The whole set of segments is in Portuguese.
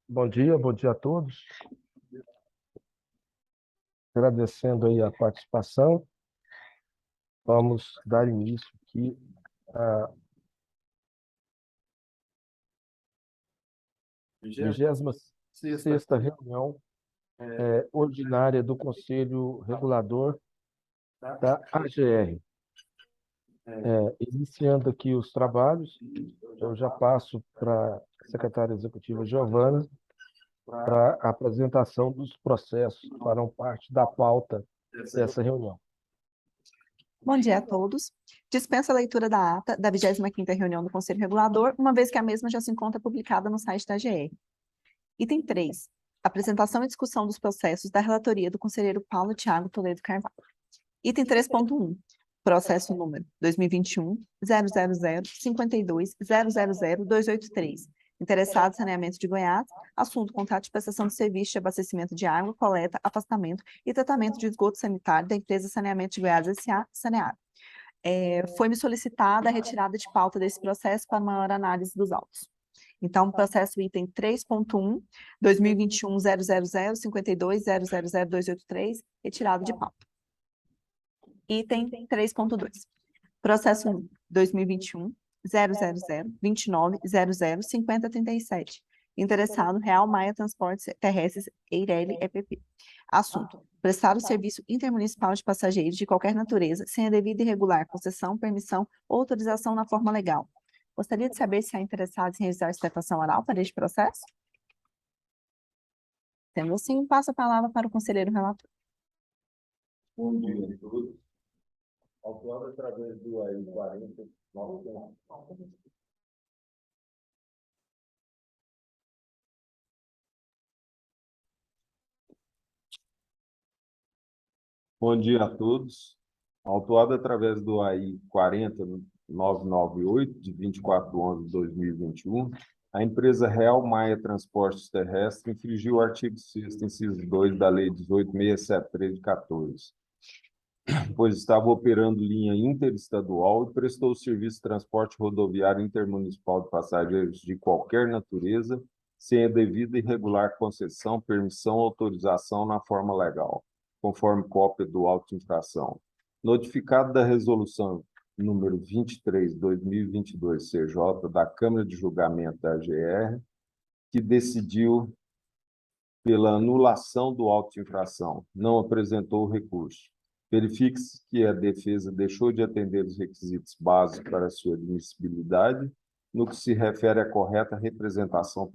Bom dia a todos. Agradecendo aí a participação, vamos dar início aqui à 26ª reunião ordinária do Conselho Regulador da AGR. Iniciando aqui os trabalhos, eu já passo para a secretária executiva Giovana para a apresentação dos processos que farão parte da pauta dessa reunião. Bom dia a todos. Dispenso a leitura da ata da 25ª reunião do Conselho Regulador, uma vez que a mesma já se encontra publicada no site da AGR. Item 3. Apresentação e discussão dos processos da relatoria do conselheiro Paulo Thiago Toledo Carvalho. Item 3.1. Processo número 2021-000-52-000-283. Interessado em saneamento de Goiás. Assunto: contrato de prestação de serviço de abastecimento de água, coleta, afastamento e tratamento de esgoto sanitário da empresa Saneamento de Goiás S.A. Saneado. Foi-me solicitada a retirada de pauta desse processo para maior análise dos autos. Então, processo item 3.1, 2021-000-52-000-283, retirado de pauta. Item 3.2. Processo 1, 2021-000-29-00-5037. Interessado, Real Maia Transportes Terrestres Eireli EPP. Assunto: prestar o serviço intermunicipal de passageiros de qualquer natureza, sem a devida e regular concessão, permissão ou autorização na forma legal. Gostaria de saber se há interessados em realizar sustentação oral para este processo? Sendo assim, passo a palavra para o conselheiro relator. Bom dia a todos. Autuado através do AI 40, Bom dia a todos. Autuado através do AI 40998, de 24/11/2021, a empresa Real Maia Transportes Terrestres infringiu o artigo 6º, inciso 2 da Lei 18.673 de 14, pois estava operando linha interestadual e prestou serviço de transporte rodoviário intermunicipal de passageiros de qualquer natureza, sem a devida e regular concessão, permissão ou autorização na forma legal, conforme cópia do auto de infração. Notificado da resolução número 23/2022 CJ da Câmara de Julgamento da AGR, que decidiu pela anulação do auto de infração, não apresentou o recurso. Verifique-se que a defesa deixou de atender os requisitos básicos para sua admissibilidade no que se refere à correta representação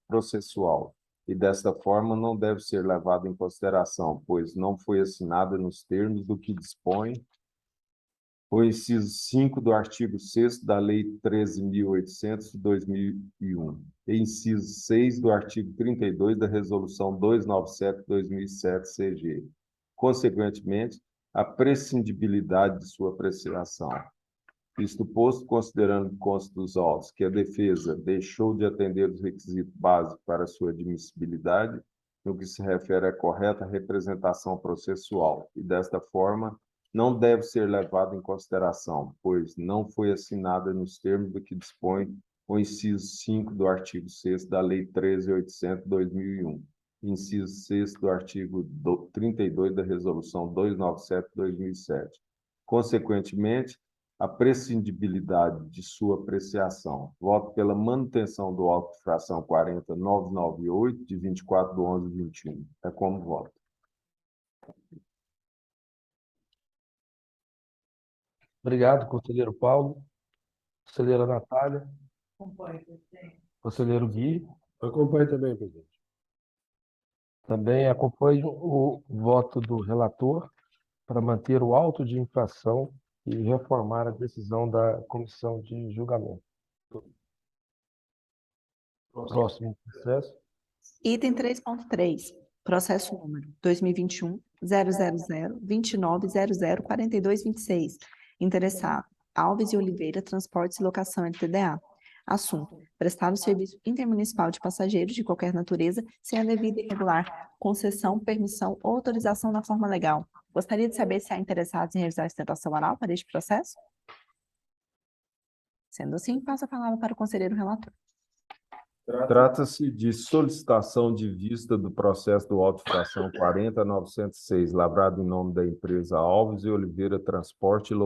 processual, e desta forma não deve ser levado em consideração, pois não foi assinada nos termos do que dispõe o inciso 5 do artigo 6º da Lei 13.800 de 2001, e inciso 6 do artigo 32 da Resolução 297/2007 CG. Consequentemente, a prescindibilidade de sua apreciação. Isto posto, considerando que consta dos autos que a defesa deixou de atender os requisitos básicos para sua admissibilidade, no que se refere à correta representação processual, e desta forma não deve ser levado em consideração, pois não foi assinada nos termos do que dispõe o inciso 5 do artigo 6º da Lei 13.800 de 2001, inciso 6 do artigo 32 da Resolução 297 de 2007. Consequentemente, a prescindibilidade de sua apreciação. Voto pela manutenção do auto de infração 40998, de 24/11/21. É como voto. Obrigado, conselheiro Paulo. Conselheira Natália. Acompanho, presidente. Conselheiro Gui. Acompanho também, presidente. Também acompanho o voto do relator para manter o auto de infração e reformar a decisão da comissão de julgamento. Próximo processo. Item 3.3. Processo número 2021-000-2900-4226. Interessado: Alves e Oliveira Transportes e Locação LTDA. Assunto: prestar o serviço intermunicipal de passageiros de qualquer natureza, sem a devida e regular concessão, permissão ou autorização na forma legal. Gostaria de saber se há interessados em realizar sustentação oral para este processo? Sendo assim, passo a palavra para o conselheiro relator. Trata-se de solicitação de vista do processo do auto de infração 40.906, lavrado em nome da empresa Alves e Oliveira Transporte e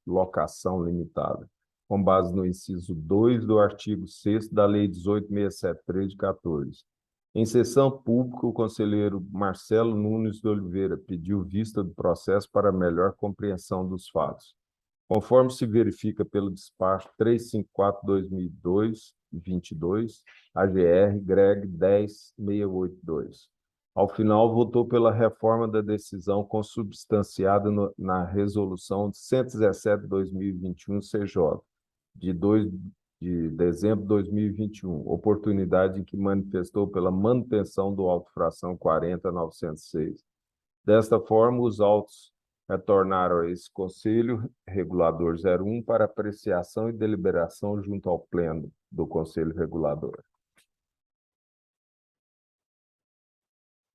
Locação Limitada, com base no inciso 2 do artigo 6º da Lei 18.673 de 14. Em sessão pública, o conselheiro Marcelo Nunes de Oliveira pediu vista do processo para melhor compreensão dos fatos. Conforme se verifica pelo despacho 354/2022, AGR Greg 10682. Ao final, votou pela reforma da decisão consubstanciada na Resolução 117/2021 CJ, de 2 de dezembro de 2021, oportunidade em que manifestou pela manutenção do auto infração 40.906. Desta forma, os autos retornaram a esse Conselho Regulador 01 para apreciação e deliberação junto ao Pleno do Conselho Regulador.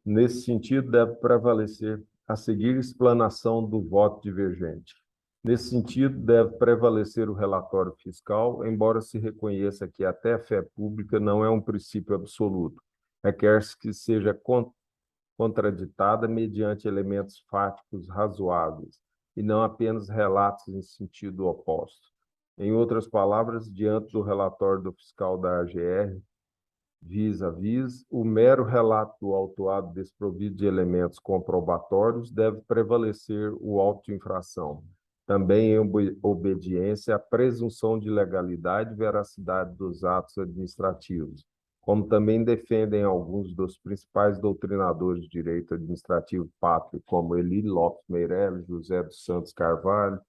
Nesse sentido, deve prevalecer a seguir explanação do voto divergente. Nesse sentido, deve prevalecer o relatório fiscal, embora se reconheça que até a fé pública não é um princípio absoluto, requer-se que seja contraditada mediante elementos fáticos razoáveis, e não apenas relatos em sentido oposto. Em outras palavras, diante do relatório do fiscal da AGR, vis a vis, o mero relato do autuado desprovido de elementos comprobatórios deve prevalecer o auto de infração, também em obediência à presunção de legalidade e veracidade dos atos administrativos, como também defendem alguns dos principais doutrinadores de direito administrativo pátrio, como Eli Lopes Meirelles, José dos Santos Carvalho,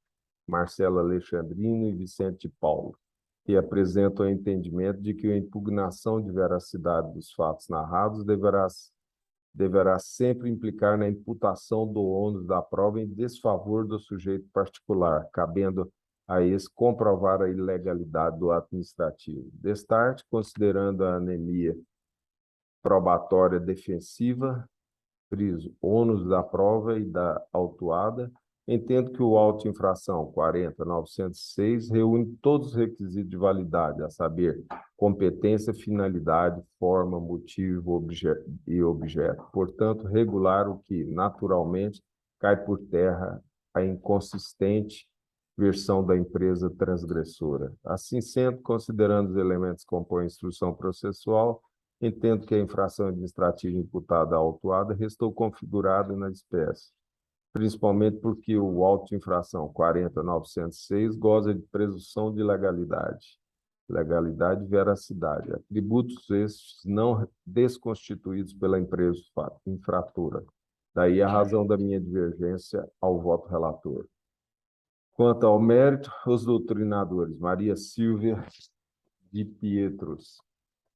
Marcelo Alexandrino e Vicente Paulo, que apresentam o entendimento de que a impugnação de veracidade dos fatos narrados deverá sempre implicar na imputação do ônus da prova em desfavor do sujeito particular, cabendo a esse comprovar a ilegalidade do ato administrativo. Destarte, considerando a anemia probatória defensiva, friso, ônus da prova e da autuada, entendo que o auto de infração 40.906 reúne todos os requisitos de validade, a saber, competência, finalidade, forma, motivo e objeto. Portanto, regular o que, naturalmente, cai por terra a inconsistente versão da empresa transgressora. Assim sendo, considerando os elementos que compõem a instrução processual, entendo que a infração administrativa imputada à autuada restou configurada na espécie, principalmente porque o auto de infração 40.906 goza de presunção de legalidade e veracidade, atributos estes não desconstituídos pela empresa infratora. Daí a razão da minha divergência ao voto relator. Quanto ao mérito, os doutrinadores Maria Silvia de Pietros,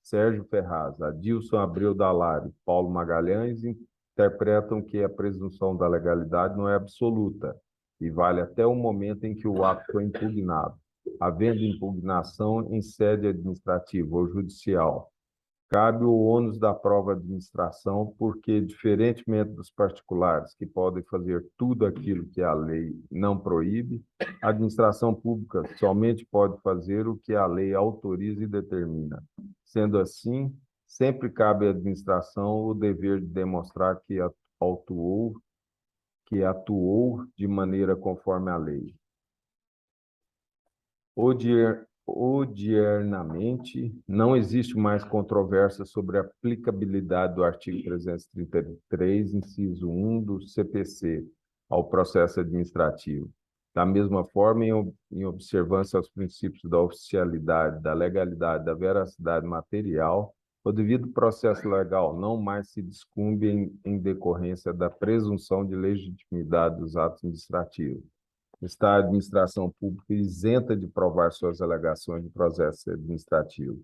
Sérgio Ferraz, Adilson Abreu Dalari, Paulo Magalhães interpretam que a presunção da legalidade não é absoluta e vale até o momento em que o ato foi impugnado, havendo impugnação em sede administrativa ou judicial. Cabe o ônus da prova administração, porque, diferentemente dos particulares, que podem fazer tudo aquilo que a lei não proíbe, a administração pública somente pode fazer o que a lei autoriza e determina. Sendo assim, sempre cabe à administração o dever de demonstrar que atuou de maneira conforme a lei. Odiernamente, não existe mais controvérsia sobre a aplicabilidade do artigo 333, inciso 1 do CPC, ao processo administrativo. Da mesma forma, em observância aos princípios da oficialidade, da legalidade, da veracidade material, o devido processo legal não mais se descumbe em decorrência da presunção de legitimidade dos atos administrativos. Está a administração pública isenta de provar suas alegações de processo administrativo.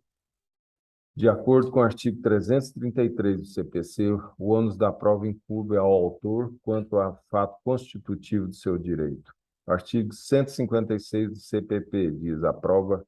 De acordo com o artigo 333 do CPC, o ônus da prova incumbe ao autor quanto a fato constitutivo de seu direito. O artigo 156 do CPP diz: a prova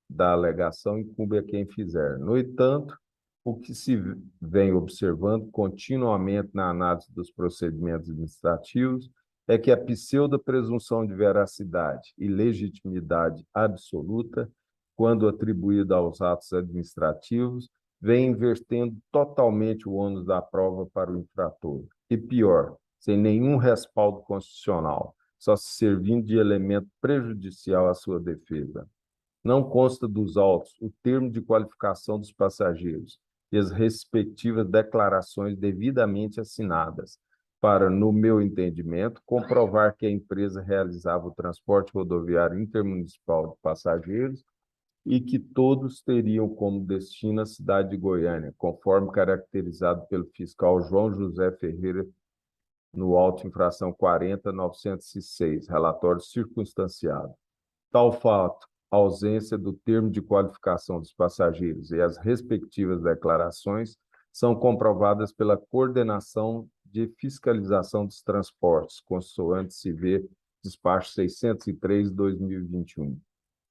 da alegação incumbe a quem fizer. No entanto, o que se vem observando continuamente na análise dos procedimentos administrativos é que a pseudo-presunção de veracidade e legitimidade absoluta quando atribuída aos atos administrativos, vem invertendo totalmente o ônus da prova para o infrator. E pior, sem nenhum respaldo constitucional, só se servindo de elemento prejudicial à sua defesa. Não consta dos autos o termo de qualificação dos passageiros e as respectivas declarações devidamente assinadas, para, no meu entendimento, comprovar que a empresa realizava o transporte rodoviário intermunicipal de passageiros e que todos teriam como destino a cidade de Goiânia, conforme caracterizado pelo fiscal João José Ferreira no auto infração 40.906, relatório circunstanciado. Tal fato, a ausência do termo de qualificação dos passageiros e as respectivas declarações são comprovadas pela Coordenação de Fiscalização dos Transportes, consoante se vê despacho 603/2021.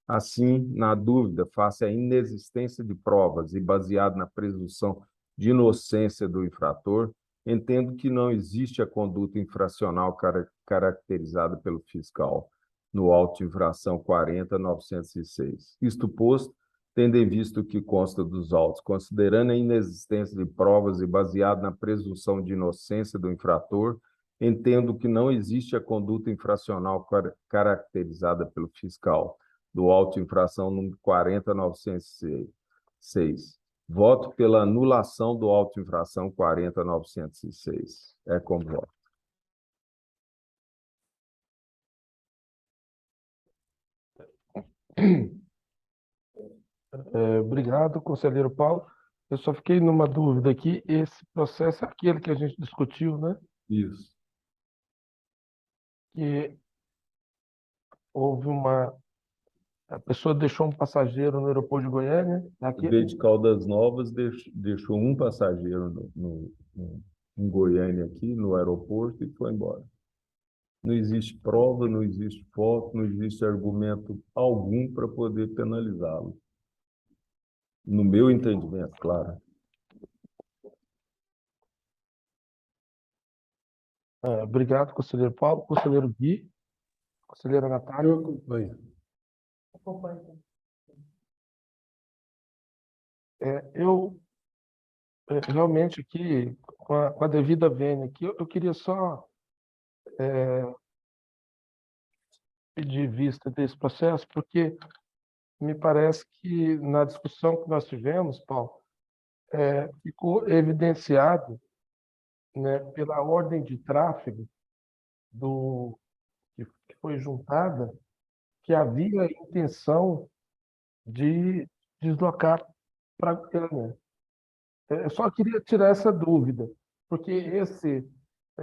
Assim, na dúvida, face à inexistência de provas e baseado na presunção de inocência do infrator, entendo que não existe a conduta infracional caracterizada pelo fiscal no auto de infração 40.906. Isto posto, tendo em vista o que consta dos autos, considerando a inexistência de provas e baseado na presunção de inocência do infrator, entendo que não existe a conduta infracional caracterizada pelo fiscal do auto de infração número 40.906. Voto pela anulação do auto de infração 40.906. É como voto. Obrigado, conselheiro Paulo. Eu só fiquei numa dúvida aqui. Esse processo é aquele que a gente discutiu, né? Isso. Que houve a pessoa deixou um passageiro no aeroporto de Goiânia. Em vez de Caldas Novas, deixou um passageiro em Goiânia aqui, no aeroporto, e foi embora. Não existe prova, não existe foto, não existe argumento algum para poder penalizá-lo. No meu entendimento, claro. Obrigado, conselheiro Paulo. Conselheiro Gui. Conselheira Natália. Eu acompanho. Eu realmente aqui, com a devida vênia aqui, eu queria só pedir vista desse processo, porque me parece que na discussão que nós tivemos, Paulo, ficou evidenciado, né, pela ordem de tráfego que foi juntada, que havia intenção de deslocar para Goiânia. Eu só queria tirar essa dúvida, porque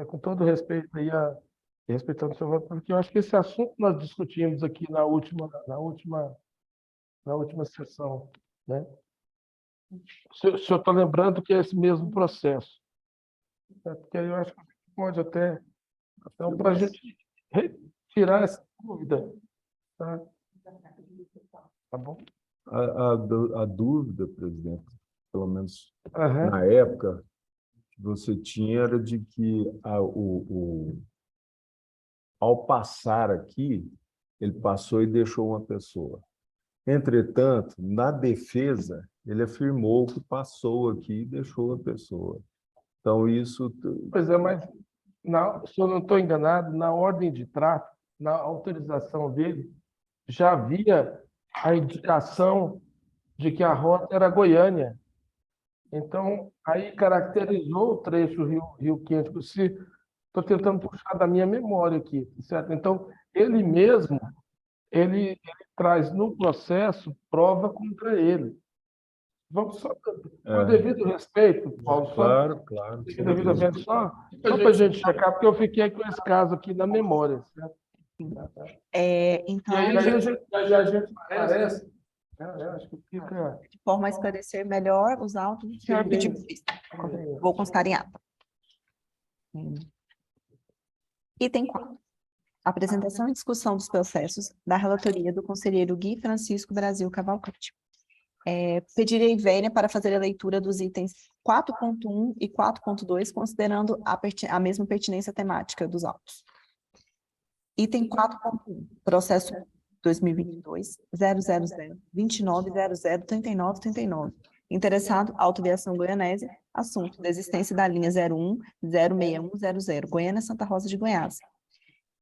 com todo respeito aí respeitando o seu voto, porque eu acho que esse assunto nós discutimos aqui na última sessão, né? Se eu estou lembrando que é esse mesmo processo, porque aí eu acho que pode até então, para a gente tirar essa dúvida, tá? Tá bom? A dúvida, presidente, pelo menos Aham. na época, que você tinha era de que ao passar aqui, ele passou e deixou uma pessoa. Entretanto, na defesa, ele afirmou que passou aqui e deixou a pessoa. Então, isso... Pois é, mas se eu não estou enganado, na ordem de tráfego, na autorização dele, já havia a indicação de que a rota era Goiânia. Então, aí caracterizou o trecho Rio Quente. Estou tentando puxar da minha memória aqui, certo? Então, ele mesmo, ele traz no processo prova contra ele. Vamos só, com devido respeito, Paulo, Claro. só para a gente checar, porque eu fiquei com esse caso aqui na memória, certo? Então, E aí a gente parece, acho que fica... de forma a esclarecer melhor os autos, o senhor pediu. Vou constar em ata. Item 4. Apresentação e discussão dos processos da relatoria do conselheiro Gui Francisco Brasil Cavalcante. Pedirei vênia para fazer a leitura dos itens 4.1 e 4.2, considerando a mesma pertinência temática dos autos. Item 4.1, processo 2022, 000-2900-3939. Interessado, Autoaviação Goianésia. Assunto: desistência da linha 01-06100, Goiânia, Santa Rosa de Goiás.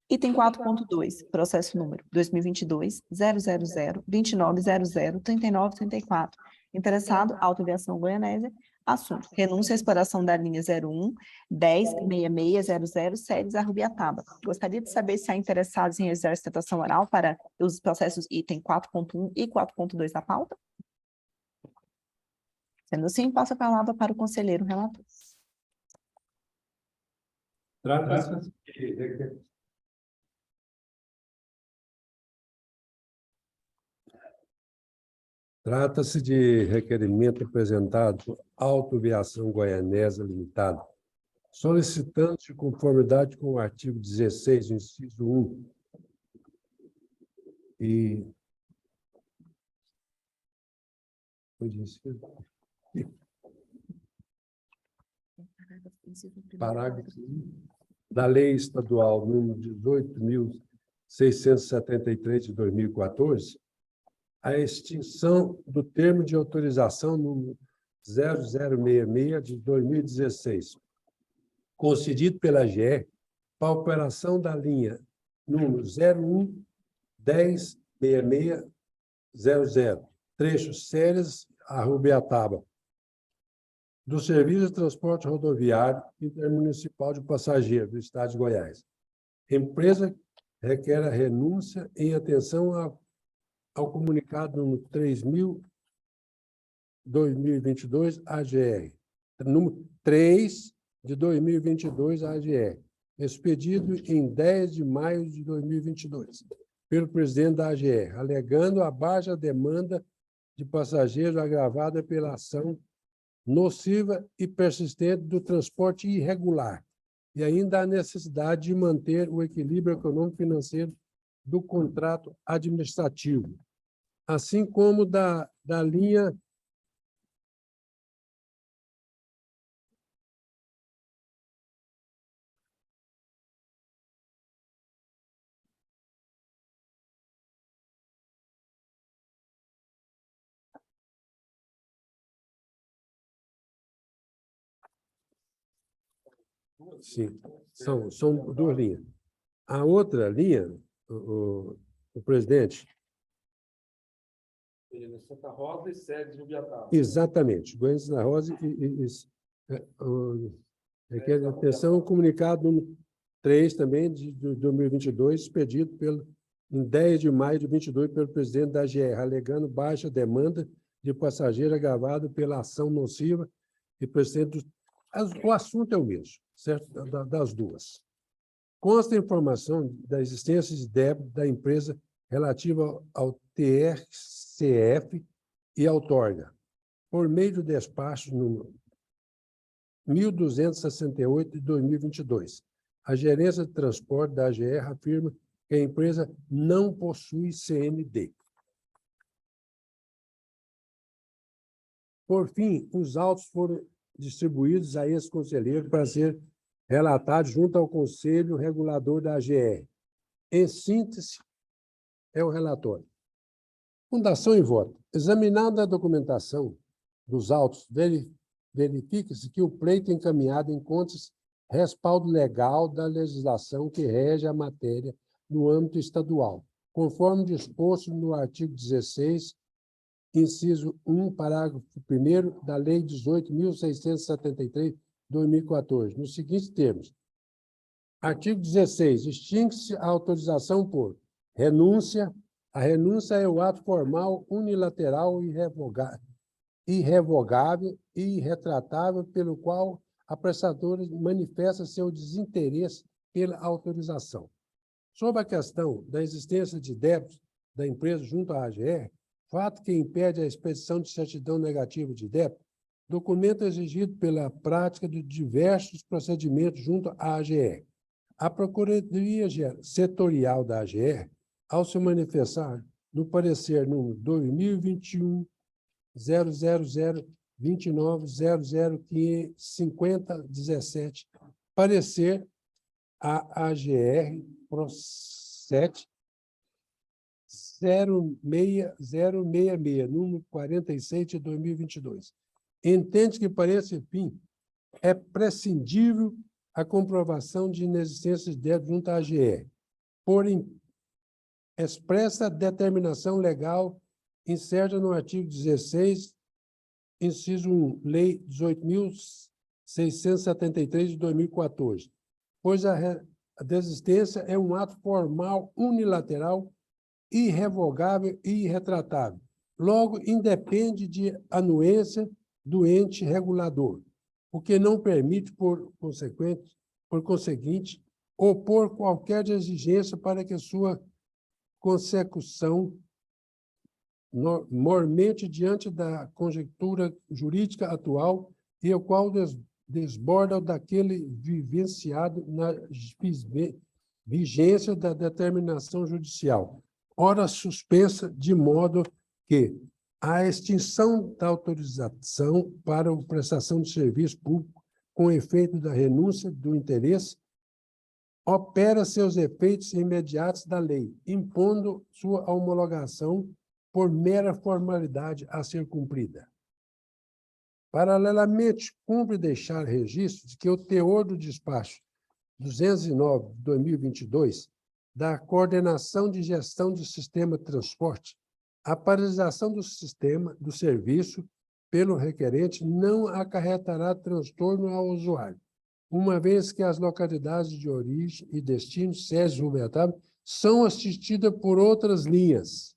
Item 4.2, processo número 2022, 000-2900-3934. Interessado, Autoaviação Goianésia. Assunto: renúncia à exploração da linha 01-106600, Séries a Rubiataba. Gostaria de saber se há interessados em exercer sustentação oral para os processos item 4.1 e 4.2 da pauta? Sendo assim, passo a palavra para o conselheiro relator. Trata-se de requerimento apresentado por Autoaviação Goianésia Limitada, solicitando de conformidade com o artigo 16, inciso 1 e parágrafo 1 da Lei Estadual número 18.673 de 2014, a extinção do termo de autorização número 0066 de 2016, concedido pela GE para a operação da linha número 01-106600, trecho Séries a Rubiataba, do Serviço de Transporte Rodoviário Intermunicipal de Passageiros do Estado de Goiás. A empresa requer a renúncia em atenção ao comunicado número 3.000/2022 AGR, número 3 de 2022 AGR, expedido em 10 de maio de 2022, pelo presidente da AGR, alegando a baixa demanda de passageiros agravada pela ação nociva e persistente do transporte irregular, e ainda a necessidade de manter o equilíbrio econômico-financeiro do contrato administrativo, assim como da linha Sim, são duas linhas. A outra linha, o presidente... Santa Rosa e Séries Rubiataba. Exatamente. Goiânia, Santa Rosa requer atenção, comunicado número 3 também, de 2022, expedido em 10 de maio de 2022 pelo presidente da GR, alegando baixa demanda de passageiro agravado pela ação nociva e persistente dos... O assunto é o mesmo, certo? Das duas. Consta a informação da existência de débito da empresa relativa ao TRCF e outorga, por meio do despacho número 1.268 de 2022. A gerência de transporte da AGR afirma que a empresa não possui CND. Por fim, os autos foram distribuídos a esse conselheiro para ser relatado junto ao Conselho Regulador da AGR. Em síntese, é o relatório. Fundação e voto. Examinada a documentação dos autos, verifica-se que o pleito encaminhado encontra-se respaldo legal da legislação que rege a matéria no âmbito estadual, conforme disposto no artigo 16, inciso 1, parágrafo 1º da Lei 18.673, de 2014, nos seguintes termos. Artigo 16. Extingue-se a autorização por renúncia. A renúncia é o ato formal, unilateral, irrevogável e irretratável pelo qual a prestadora manifesta seu desinteresse pela autorização. Sobre a questão da existência de débitos da empresa junto à AGR, fato que impede a expedição de certidão negativa de débito, documento exigido pela prática de diversos procedimentos junto à AGR. A Procuradoria Setorial da AGR, ao se manifestar no parecer número 2021 00029005017, parecer a AGR PRO7 06066, número 46 de 2022. Entende que, para esse fim, é prescindível a comprovação de inexistência de débito junto à AGE, por expressa determinação legal incerta no artigo 16, inciso 1, Lei 18.673 de 2014, pois a desistência é um ato formal unilateral, irrevogável e irretratável. Logo, independe de anuência do ente regulador, o que não permite, por conseguinte, opor qualquer exigência para que sua consecução mormente diante da conjectura jurídica atual e o qual desborda daquele vivenciado na vigência da determinação judicial, ora suspensa, de modo que a extinção da autorização para a prestação de serviço público com efeito da renúncia do interesse opera seus efeitos imediatos da lei, impondo sua homologação por mera formalidade a ser cumprida. Paralelamente, cumpre deixar registro de que o teor do despacho 209 de 2022, da Coordenação de Gestão do Sistema de Transporte, a paralisação do sistema do serviço pelo requerente não acarretará transtorno ao usuário, uma vez que as localidades de origem e destino, sede sustentável, são assistidas por outras linhas.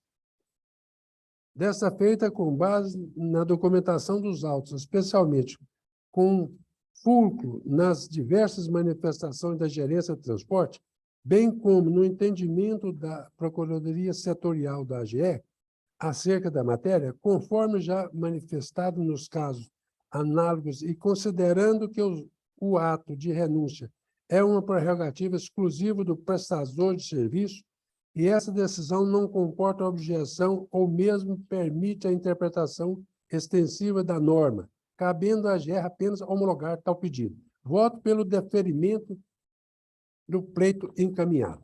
Dessa feita, com base na documentação dos autos, especialmente com fulcro nas diversas manifestações da Gerência de Transporte, bem como no entendimento da Procuradoria Setorial da AGE acerca da matéria, conforme já manifestado nos casos análogos e considerando que o ato de renúncia é uma prerrogativa exclusiva do prestador de serviço e essa decisão não comporta objeção ou mesmo permite a interpretação extensiva da norma, cabendo à AGE apenas homologar tal pedido. Voto pelo deferimento do pleito encaminhado.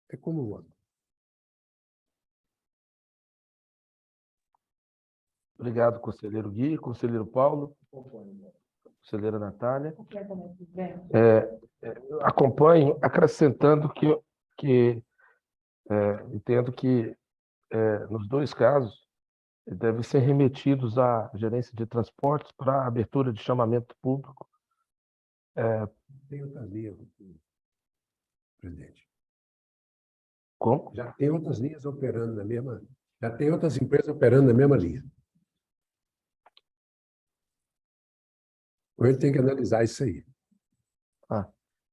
É como voto. Obrigado, conselheiro Gui, conselheiro Paulo, conselheira Natália. Acompanho, acrescentando que entendo que, nos dois casos, devem ser remetidos à gerência de transportes para abertura de chamamento público. Tem outras linhas, presidente. Como? Já tem outras linhas operando na mesma... Já tem outras empresas operando na mesma linha. Ele tem que analisar isso aí.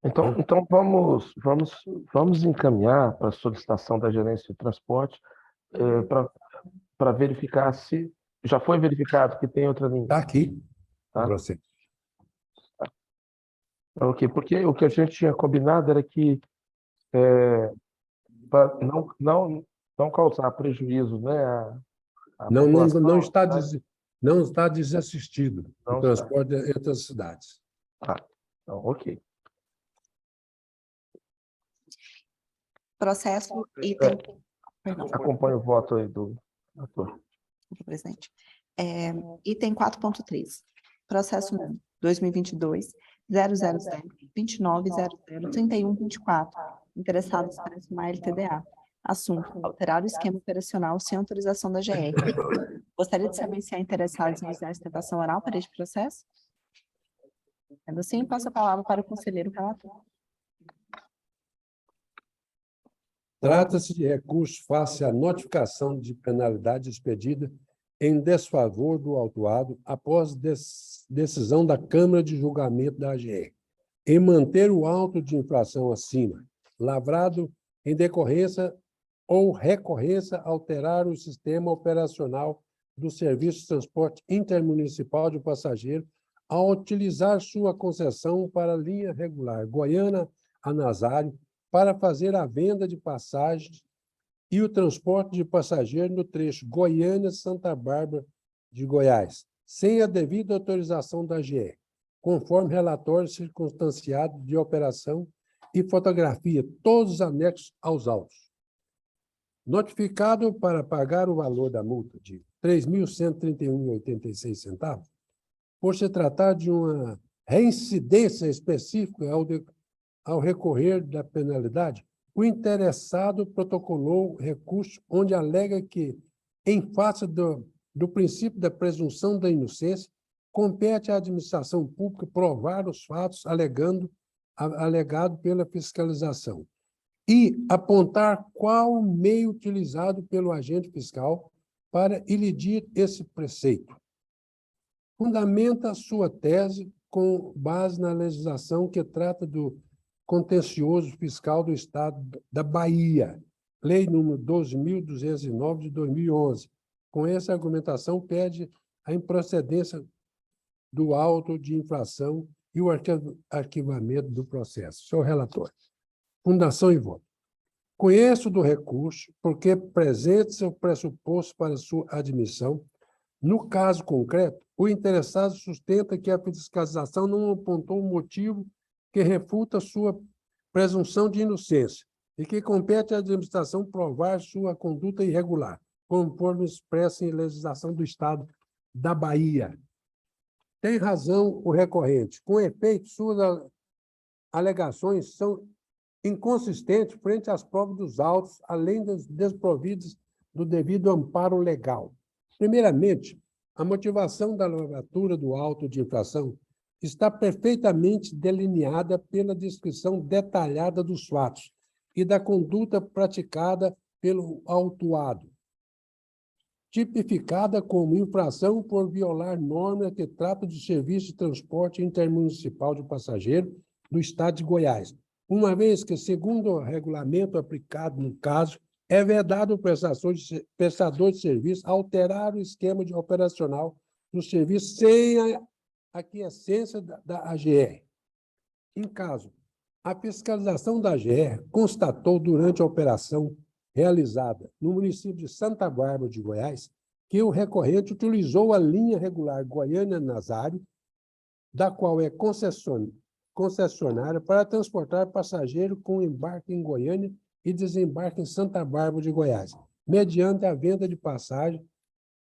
Então vamos encaminhar para a solicitação da gerência de transporte para verificar se já foi verificado que tem outra linha. Está aqui, Tá? para você. Ok, porque o que a gente tinha combinado era que para não causar prejuízo, né, à população, né? Não está desassistido Não o transporte entre as cidades. Então, ok. Processo item... Perdão, Acompanho o voto aí do ator. presidente. Item 4.3. Processo número 2022 00029003124. Interessados para uma LTDA. Assunto: alterar o esquema operacional sem autorização da GR. Gostaria de saber se há interessados em usar a sustentação oral para este processo? Sendo assim, passo a palavra para o conselheiro relator. Trata-se de recurso face à notificação de penalidade expedida em desfavor do autuado após decisão da Câmara de Julgamento da AGR, em manter o auto de infração acima, lavrado em decorrência ou recorrência, alterar o sistema operacional do Serviço de Transporte Intermunicipal de Passageiro ao utilizar sua concessão para a linha regular Goiânia a Nazário para fazer a venda de passagens e o transporte de passageiros no trecho Goiânia-Santa Bárbara de Goiás, sem a devida autorização da AGE, conforme relatório circunstanciado de operação e fotografia, todos anexos aos autos. Notificado para pagar o valor da multa de R$ 3.131,86, por se tratar de uma reincidência específica ao recorrer da penalidade, o interessado protocolou recurso onde alega que, em face do princípio da presunção da inocência, compete à administração pública provar os fatos alegado pela fiscalização e apontar qual o meio utilizado pelo agente fiscal para ilidir esse preceito. Fundamenta sua tese com base na legislação que trata do contencioso fiscal do Estado da Bahia, Lei nº 12.209, de 2011. Com essa argumentação, pede a improcedência do auto de infração e o arquivamento do processo. Senhor relator. Fundação e voto. Conheço do recurso porque presente o pressuposto para sua admissão. No caso concreto, o interessado sustenta que a fiscalização não apontou motivo que refuta sua presunção de inocência e que compete à administração provar sua conduta irregular, conforme expressa em legislação do Estado da Bahia. Tem razão o recorrente. Com efeito, suas alegações são inconsistentes frente às provas dos autos, além das desprovidas do devido amparo legal. Primeiramente, a motivação da lavratura do auto de infração está perfeitamente delineada pela descrição detalhada dos fatos e da conduta praticada pelo autuado, tipificada como infração por violar norma que trata de serviço de transporte intermunicipal de passageiro do Estado de Goiás, uma vez que, segundo o regulamento aplicado no caso, é vedado ao prestador de serviço alterar o esquema operacional do serviço sem a aquiescência da AGR. Em caso, a fiscalização da AGR constatou durante a operação realizada no município de Santa Bárbara de Goiás que o recorrente utilizou a linha regular Goiânia-Nazário, da qual é concessionária para transportar passageiro com embarque em Goiânia e desembarque em Santa Bárbara de Goiás, mediante a venda de passagem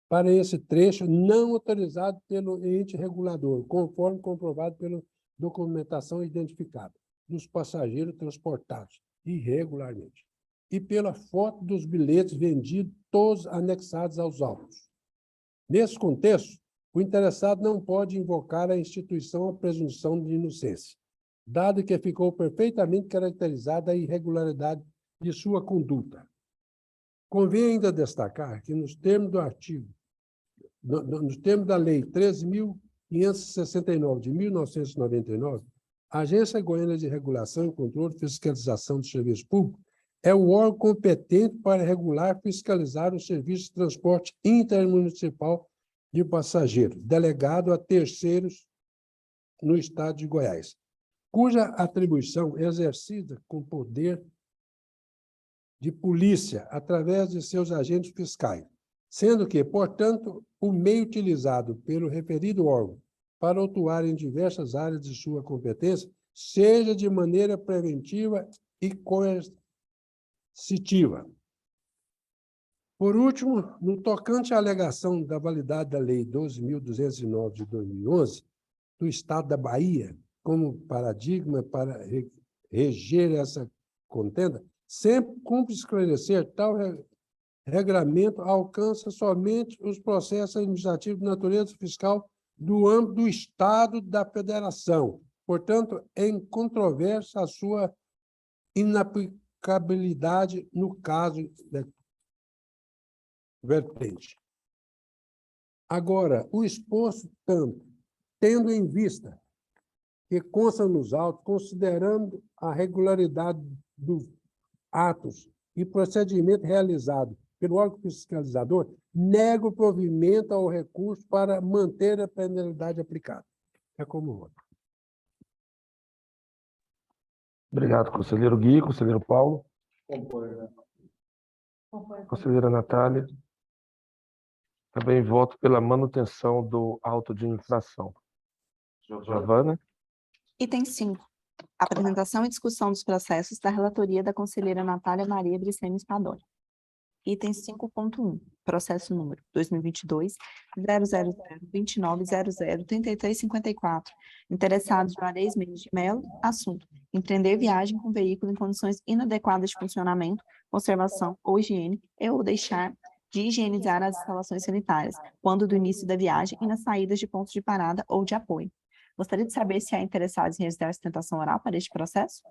para esse trecho não autorizado pelo ente regulador, conforme comprovado pela documentação identificada dos passageiros transportados irregularmente, e pela foto dos bilhetes vendidos, todos anexados aos autos. Nesse contexto, o interessado não pode invocar a instituição a presunção de inocência, dado que ficou perfeitamente caracterizada a irregularidade de sua conduta. Convém ainda destacar que, nos termos do artigo, nos termos da Lei 13.569, de 1999, a Agência Goiana de Regulação, Controle e Fiscalização do Serviço Público é o órgão competente para regular e fiscalizar o serviço de transporte intermunicipal de passageiros, delegado a terceiros no Estado de Goiás, cuja atribuição é exercida com poder de polícia através de seus agentes fiscais, sendo que, portanto, o meio utilizado pelo referido órgão para atuar em diversas áreas de sua competência seja de maneira preventiva e coercitiva. Por último, no tocante à alegação da validade da Lei 12.209 de 2011, do Estado da Bahia, como paradigma para reger essa contenda, sempre cumpre esclarecer tal regramento alcança somente os processos administrativos de natureza fiscal do âmbito do Estado da Federação. Portanto, é incontrovérsia a sua inaplicabilidade no caso vertente. Agora, o exposto tanto, tendo em vista que consta nos autos, considerando a regularidade dos atos e procedimento realizado pelo órgão fiscalizador, nega o provimento ao recurso para manter a penalidade aplicada. É como voto. Obrigado, conselheiro Gui, conselheiro Paulo, conselheira Natália. Também voto pela manutenção do auto de infração. Giovana? Item 5. Apresentação e discussão dos processos da relatoria da conselheira Natália Maria Bricene Spadoni. Item 5.1, processo número 2022-00029003354. Interessados Juarez Mendes de Mello, assunto: empreender viagem com veículo em condições inadequadas de funcionamento, conservação ou higiene, e ou deixar de higienizar as instalações sanitárias, quando do início da viagem e nas saídas de pontos de parada ou de apoio. Gostaria de saber se há interessados em realizar sustentação oral para este processo?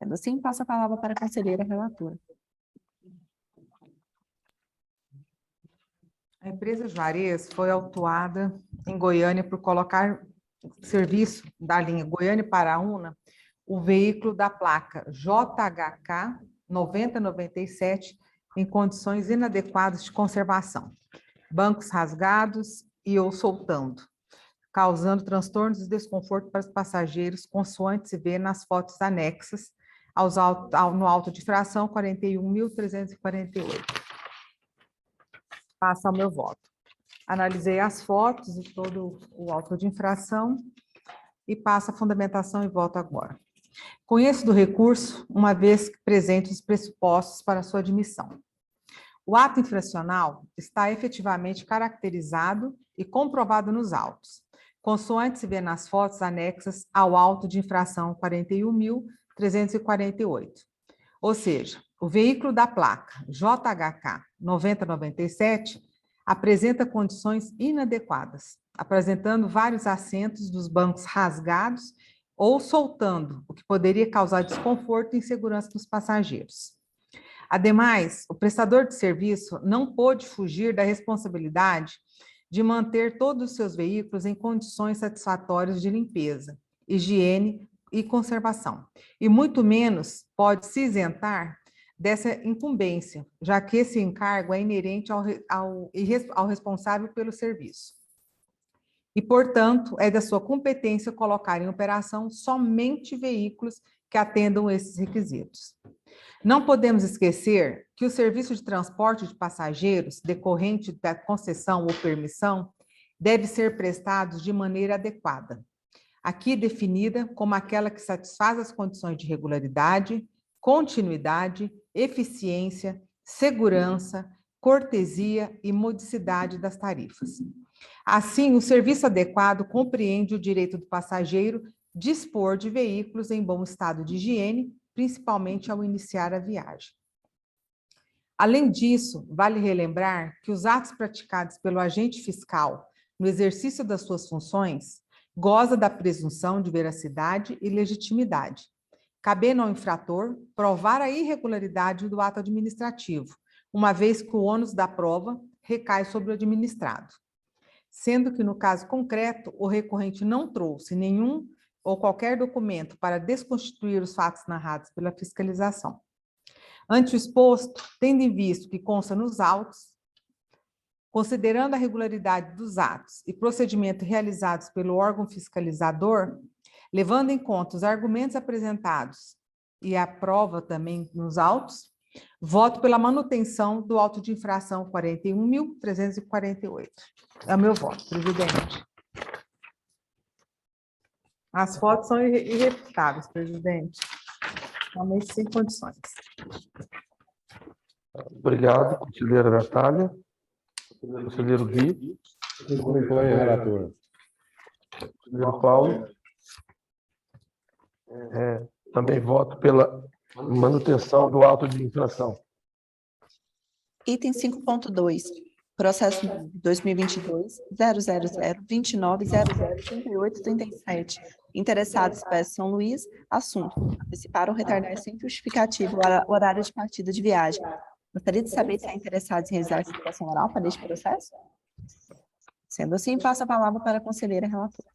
Sendo assim, passo a palavra para a conselheira relatora. A empresa Juarez foi autuada em Goiânia por colocar serviço da linha Goiânia-Paraúna o veículo da placa JHK 9097 em condições inadequadas de conservação, bancos rasgados e ou soltando, causando transtornos e desconforto para os passageiros, consoante se vê nas fotos anexas no auto de infração 41.348. Passa ao meu voto. Analisei as fotos e todo o auto de infração e passa a fundamentação e voto agora. Conheço do recurso, uma vez que presente os pressupostos para sua admissão. O ato infracional está efetivamente caracterizado e comprovado nos autos, consoante se vê nas fotos anexas ao auto de infração 41.348. Ou seja, o veículo da placa JHK 9097 apresenta condições inadequadas, apresentando vários assentos dos bancos rasgados ou soltando, o que poderia causar desconforto e insegurança dos passageiros. Ademais, o prestador de serviço não pôde fugir da responsabilidade de manter todos os seus veículos em condições satisfatórias de limpeza, higiene e conservação, e muito menos pode se isentar dessa incumbência, já que esse encargo é inerente ao responsável pelo serviço. E, portanto, é da sua competência colocar em operação somente veículos que atendam esses requisitos. Não podemos esquecer que o serviço de transporte de passageiros decorrente da concessão ou permissão deve ser prestado de maneira adequada, aqui definida como aquela que satisfaz as condições de regularidade, continuidade, eficiência, segurança, cortesia e modicidade das tarifas. Assim, o serviço adequado compreende o direito do passageiro dispor de veículos em bom estado de higiene, principalmente ao iniciar a viagem. Além disso, vale relembrar que os atos praticados pelo agente fiscal no exercício das suas funções goza da presunção de veracidade e legitimidade, cabendo ao infrator provar a irregularidade do ato administrativo, uma vez que o ônus da prova recai sobre o administrado. Sendo que, no caso concreto, o recorrente não trouxe nenhum ou qualquer documento para desconstituir os fatos narrados pela fiscalização. Ante o exposto, tendo em vista que consta nos autos, considerando a regularidade dos atos e procedimento realizados pelo órgão fiscalizador, levando em conta os argumentos apresentados e a prova também nos autos, voto pela manutenção do auto de infração 41.348. É o meu voto, presidente. As fotos são irrefutáveis, presidente. Realmente sem condições. Obrigado, conselheira Natália. Conselheiro Gui. Conclui, relator. Conselheiro Paulo. Também voto pela manutenção do auto de infração. Item 5.2, processo 2022-00029003837. Interessados Espécie São Luís, assunto: antecipar ou retardar sem justificativo o horário de partida de viagem. Gostaria de saber se há interessados em realizar sustentação oral para este processo? Sendo assim, passo a palavra para a conselheira relatora.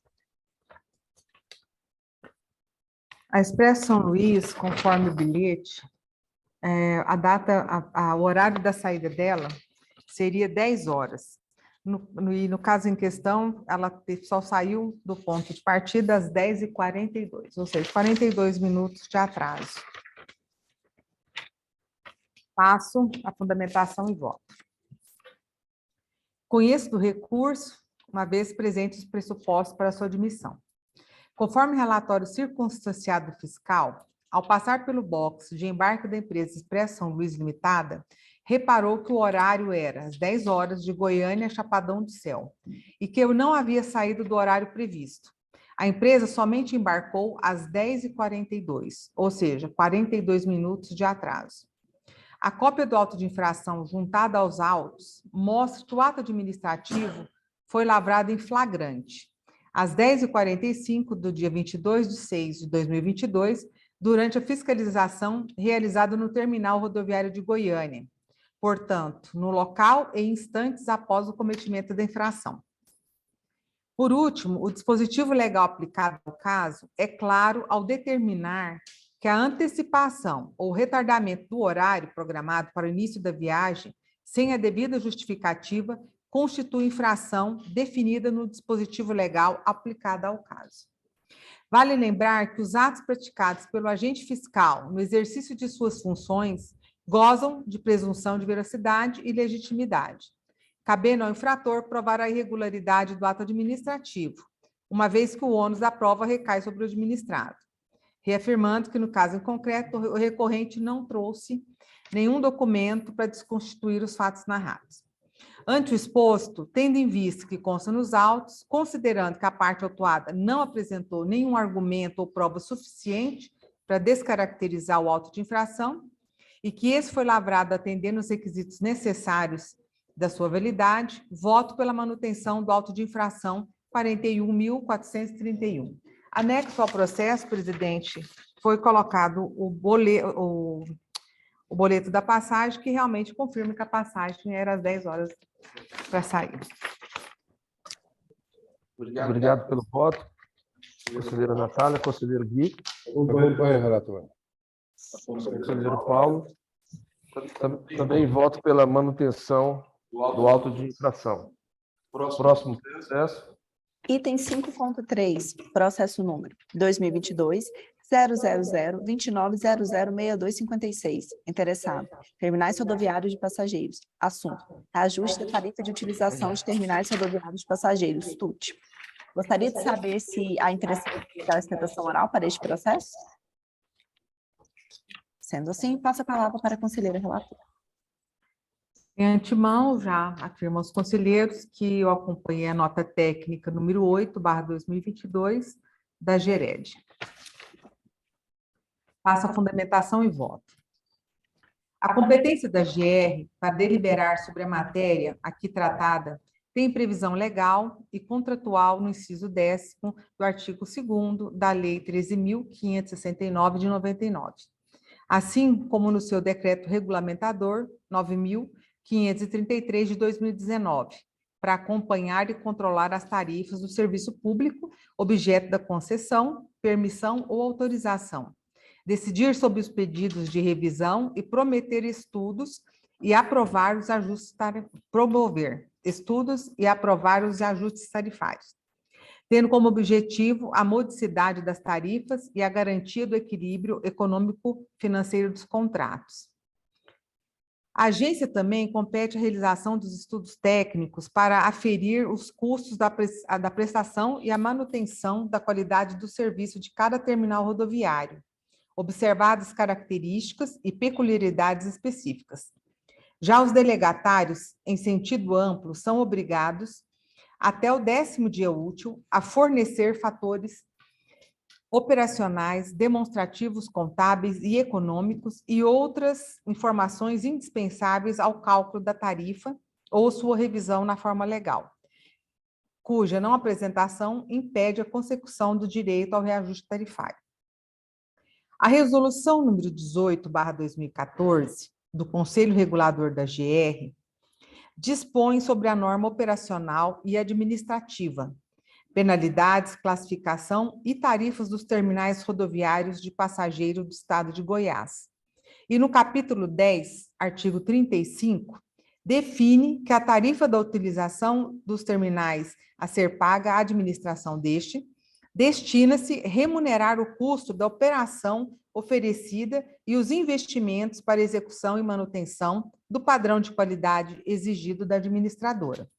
A Expresso São Luís, conforme o bilhete, o horário da saída dela seria 10 horas. No caso em questão, ela só saiu do ponto de partida às 10h42, ou seja, 42 minutos de atraso. Passo a fundamentação e voto. Conheço do recurso, uma vez presentes os pressupostos para sua admissão. Conforme relatório circunstanciado fiscal, ao passar pelo box de embarque da empresa Expresso São Luís Limitada, reparou que o horário era às 10 horas de Goiânia a Chapadão do Céu e que eu não havia saído do horário previsto. A empresa somente embarcou às 10h42, ou seja, 42 minutos de atraso. A cópia do auto de infração juntada aos autos mostra que o ato administrativo foi lavrado em flagrante, às 10h45 do dia 22/6/2022, durante a fiscalização realizada no terminal rodoviário de Goiânia, portanto, no local e instantes após o cometimento da infração. Por último, o dispositivo legal aplicado ao caso é claro ao determinar que a antecipação ou retardamento do horário programado para o início da viagem, sem a devida justificativa, constitui infração definida no dispositivo legal aplicado ao caso. Vale lembrar que os atos praticados pelo agente fiscal no exercício de suas funções gozam de presunção de veracidade e legitimidade, cabendo ao infrator provar a irregularidade do ato administrativo, uma vez que o ônus da prova recai sobre o administrado, reafirmando que, no caso em concreto, o recorrente não trouxe nenhum documento para desconstituir os fatos narrados. Ante o exposto, tendo em vista que consta nos autos, considerando que a parte autuada não apresentou nenhum argumento ou prova suficiente para descaracterizar o auto de infração e que esse foi lavrado atendendo os requisitos necessários da sua validade, voto pela manutenção do auto de infração 41.431. Anexo ao processo, presidente, foi colocado o boleto da passagem, que realmente confirma que a passagem era às 10 horas para sair. Obrigado pelo voto. Conselheira Natália, conselheiro Gui, Acompanho, relator. conselheiro Paulo. Também voto pela manutenção do auto de infração. Próximo processo. Item 5.3, processo número 2022.000.29006256. Interessado, terminais rodoviários de passageiros. Assunto, ajuste da tarifa de utilização de terminais rodoviários de passageiros, TUT. Gostaria de saber se há interessado em dar explicação oral para este processo? Sendo assim, passo a palavra para a conselheira relatora. Em antemão, já afirmo aos conselheiros que eu acompanhei a nota técnica número 8/2022 da GERED. Passo a fundamentação e voto. A competência da GR para deliberar sobre a matéria aqui tratada tem previsão legal e contratual no inciso 10º do artigo 2º da Lei 13.569 de 99, assim como no seu decreto regulamentador 9.533 de 2019, para acompanhar e controlar as tarifas do serviço público, objeto da concessão, permissão ou autorização, decidir sobre os pedidos de revisão e prometer estudos e aprovar os ajustes promover estudos e aprovar os ajustes tarifários, tendo como objetivo a modicidade das tarifas e a garantia do equilíbrio econômico-financeiro dos contratos. A agência também compete a realização dos estudos técnicos para aferir os custos da prestação e a manutenção da qualidade do serviço de cada terminal rodoviário, observadas características e peculiaridades específicas. Já os delegatários, em sentido amplo, são obrigados, até o 10º dia útil, a fornecer fatores operacionais, demonstrativos contábeis e econômicos e outras informações indispensáveis ao cálculo da tarifa ou sua revisão na forma legal, cuja não apresentação impede a consecução do direito ao reajuste tarifário. A resolução número 18/2014, do Conselho Regulador da GR, dispõe sobre a norma operacional e administrativa, penalidades, classificação e tarifas dos terminais rodoviários de passageiro do Estado de Goiás. E no capítulo 10, artigo 35, define que a tarifa da utilização dos terminais a ser paga à administração deste destina-se a remunerar o custo da operação oferecida e os investimentos para execução e manutenção do padrão de qualidade exigido da administradora.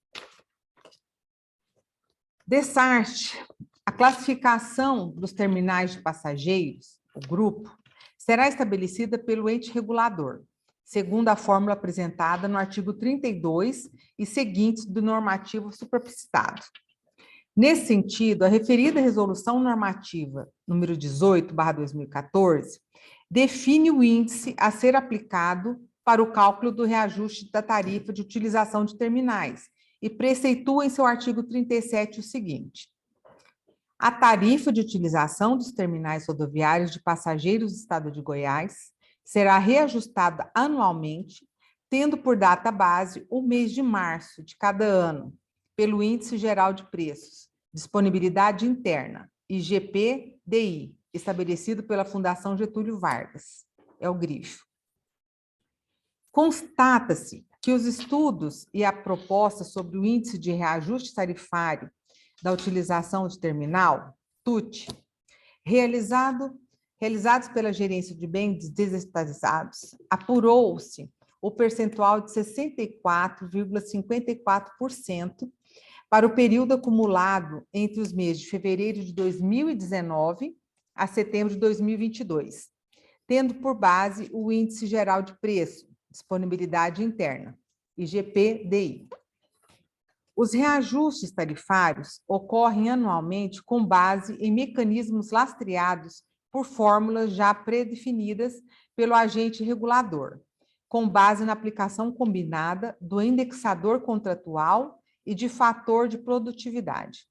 Dessarte, a classificação dos terminais de passageiros, o grupo, será estabelecida pelo ente regulador, segundo a fórmula apresentada no artigo 32 e seguintes do normativo supracitado. Nesse sentido, a referida resolução normativa número 18/2014 define o índice a ser aplicado para o cálculo do reajuste da tarifa de utilização de terminais e preceitua em seu artigo 37 o seguinte: a tarifa de utilização dos terminais rodoviários de passageiros do Estado de Goiás será reajustada anualmente, tendo por data base o mês de março de cada ano, pelo Índice Geral de Preços, Disponibilidade Interna, IGP-DI, estabelecido pela Fundação Getúlio Vargas. É o grifo. Constata-se que os estudos e a proposta sobre o Índice de Reajuste Tarifário da Utilização de Terminal, TUT, realizados pela Gerência de Bens Desestatizados, apurou-se o percentual de 64,54% para o período acumulado entre os meses de fevereiro de 2019 a setembro de 2022, tendo por base o Índice Geral de Preço, Disponibilidade Interna, IGP-DI. Os reajustes tarifários ocorrem anualmente com base em mecanismos lastreados por fórmulas já predefinidas pelo agente regulador, com base na aplicação combinada do indexador contratual e de fator de produtividade.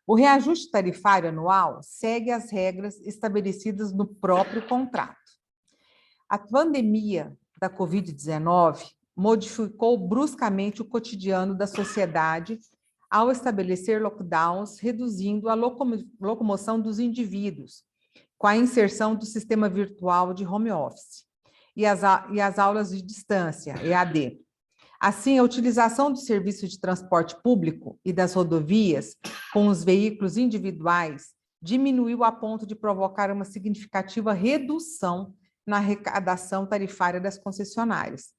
O reajuste tarifário anual segue as regras estabelecidas no próprio contrato. A pandemia da Covid-19 modificou bruscamente o cotidiano da sociedade ao estabelecer lockdowns, reduzindo a locomoção dos indivíduos, com a inserção do sistema virtual de home office e as aulas de distância, EAD. Assim, a utilização do serviço de transporte público e das rodovias com os veículos individuais diminuiu a ponto de provocar uma significativa redução na arrecadação tarifária das concessionárias.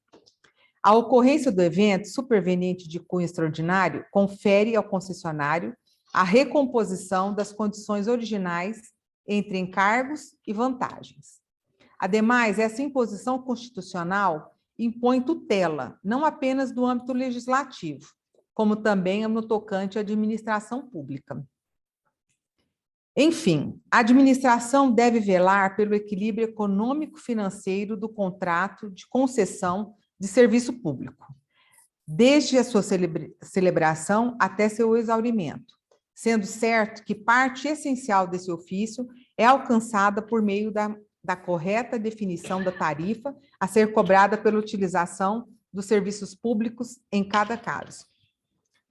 A ocorrência do evento superveniente de cunho extraordinário confere ao concessionário a recomposição das condições originais entre encargos e vantagens. Ademais, essa imposição constitucional impõe tutela, não apenas do âmbito legislativo, como também no tocante à administração pública. Enfim, a administração deve velar pelo equilíbrio econômico-financeiro do contrato de concessão de serviço público, desde a sua celebração até seu exaurimento, sendo certo que parte essencial desse ofício é alcançada por meio da correta definição da tarifa a ser cobrada pela utilização dos serviços públicos em cada caso.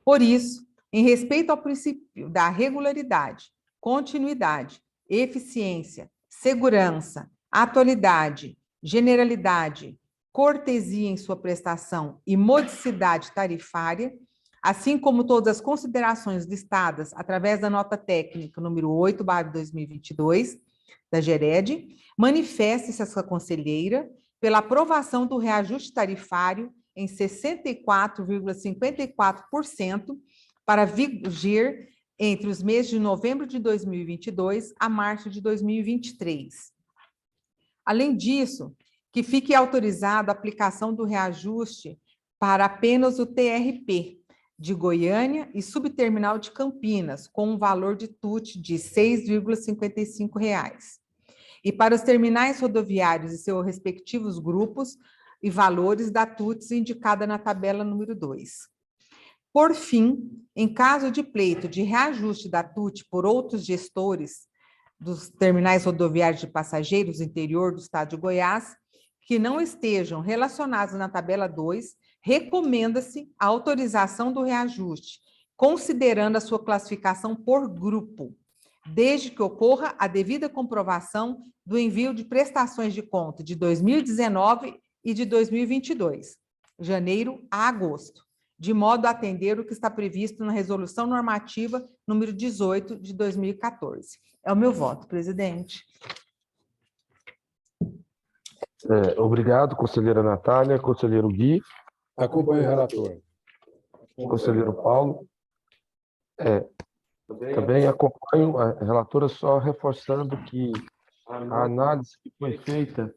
Por isso, em respeito ao princípio da regularidade, continuidade, eficiência, segurança, atualidade, generalidade, cortesia em sua prestação e modicidade tarifária, assim como todas as considerações listadas através da nota técnica número 8/2022, da GERED, manifesta-se essa conselheira pela aprovação do reajuste tarifário em 64,54% para vigir entre os meses de novembro de 2022 a março de 2023. Além disso, que fique autorizada a aplicação do reajuste para apenas o TRP de Goiânia e subterminal de Campinas, com um valor de TUT de R$ 6,55. E para os terminais rodoviários e seus respectivos grupos e valores da TUTS indicada na tabela número 2. Por fim, em caso de pleito de reajuste da TUT por outros gestores dos terminais rodoviários de passageiros do interior do estado de Goiás, que não estejam relacionados na tabela 2, recomenda-se a autorização do reajuste, considerando a sua classificação por grupo, desde que ocorra a devida comprovação do envio de prestações de conta de 2019 e de 2022, janeiro a agosto, de modo a atender o que está previsto na Resolução Normativa número 18 de 2014. É o meu voto, presidente. Obrigado, conselheira Natália, conselheiro Gui, Acompanho o relator. conselheiro Paulo. Também acompanho a relatora, só reforçando que a análise que foi feita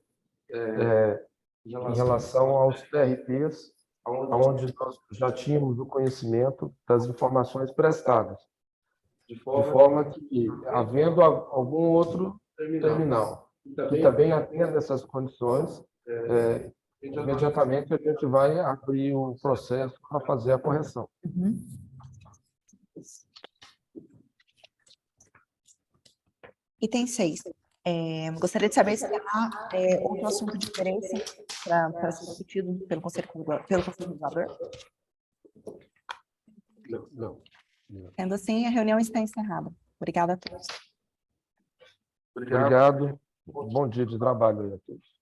em relação aos TRTs, onde nós já tínhamos o conhecimento das informações prestadas, de forma que, havendo algum outro terminal que também atenda essas condições, imediatamente a gente vai abrir o processo para fazer a correção. Uhum. Item 6. Gostaria de saber se há outro assunto de interesse para ser discutido pelo Conselho Regulador. Não. Sendo assim, a reunião está encerrada. Obrigada a todos. Obrigado. Bom dia de trabalho aí a todos.